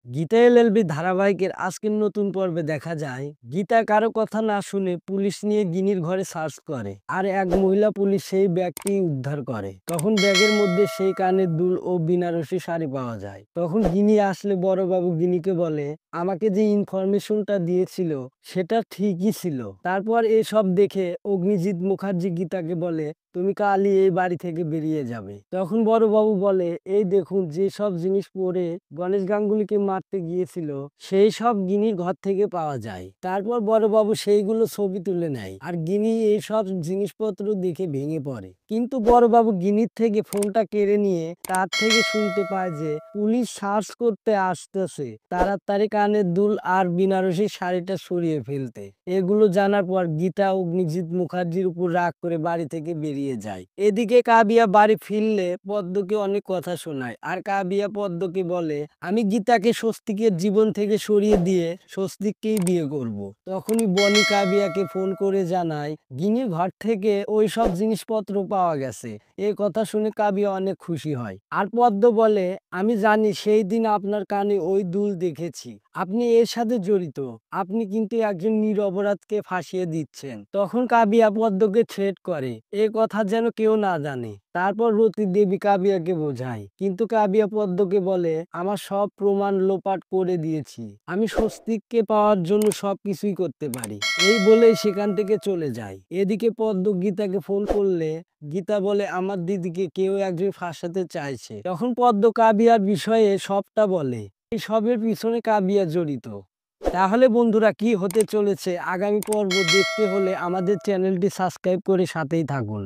Gita LLB ধারাবাহিকের আজকের নতুন পর্বে দেখা যায় গীতা কারো কথা না শুনে পুলিশ নিয়ে গিনির ঘরে সার্চ করে আর এক মহিলা পুলিশ সেই ব্যাগটি উদ্ধার করে। তখন ব্যাগের মধ্যে সেই কানের দুল ও বিনারসি শাড়ি পাওয়া যায়। তখন গিনি আসলে বড়বাবু গিনিকে বলে, আমাকে যে ইনফরমেশনটা দিয়েছিল সেটা ঠিকই ছিল। তারপর এসব দেখে অগ্নিজিৎ মুখার্জি গীতাকে বলে, তুমি কালই এই বাড়ি থেকে বেরিয়ে যাবে। তখন বড়বাবু বলে, এই দেখুন যে সব জিনিস পরে গণেশ গাঙ্গুলিকে মারতে গিয়েছিল সেই সব গিনির ঘর থেকে পাওয়া যায়। তারপর বড়বাবু সেইগুলো ছবি তুলে নেয় আর গিনি এই সব জিনিসপত্র দেখে ভেঙে পড়ে। কিন্তু বড়বাবু গিনির থেকে ফোনটা কেড়ে নিয়ে তার থেকে শুনতে পায় যে পুলিশ সার্চ করতে আসতেছে, তাড়াতাড়ি কানের দুল আর বিনারসি শাড়িটা সরিয়ে ফেলতে। এগুলো জানার পর গীতা অগ্নিজিৎ মুখার্জির উপর রাগ করে বাড়ি থেকে বেরিয়ে যায়। এদিকে কাবিয়া বাড়ি ফিরলে পদ্মকে অনেক কথা শোনায় আর কাবিয়া পদ্মকে বলে, আমি গীতাকে স্বস্তিকের জীবন থেকে সরিয়ে দিয়ে স্বস্তিককেই বিয়ে করব। তখনই বনি কাবিয়াকে ফোন করে জানায় গিনির ঘর থেকে ওই সব জিনিসপত্র পাওয়া গেছে। এই কথা শুনে কাবিয়া অনেক খুশি হয় আর পদ্ম বলে, আমি জানি সেই দিন আপনার কানে ওই দুল দেখেছি, আপনি এর সাথে জড়িত, আপনি কিন্তু একজন নিরপরাধকে ফাঁসিয়ে দিচ্ছেন। তখন কাবিয়া পদ্মকে থ্রেট করে এ কথা যেন কেউ না জানে। তারপর রতি দেবী কাবিয়াকে বোঝায়, কিন্তু কাবিয়া পদ্মকে বলে, আমার সব প্রমাণ লোপাট করে দিয়েছি, আমি স্বস্তিককে পাওয়ার জন্য সবকিছুই করতে পারি। এই বলেই সেখান থেকে চলে যায়। এদিকে পদ্ম গীতাকে ফোন করলে গীতা বলে, আমার দিদিকে কেউ একজন ফাঁসাতে চাইছে। তখন পদ্ম কাবিয়ার বিষয়ে সবটা বলে। এই সবের পিছনে কাবিয়া জড়িত। তাহলে বন্ধুরা কি হতে চলেছে আগামী পর্ব দেখতে হলে আমাদের চ্যানেলটি সাবস্ক্রাইব করে সাথেই থাকুন।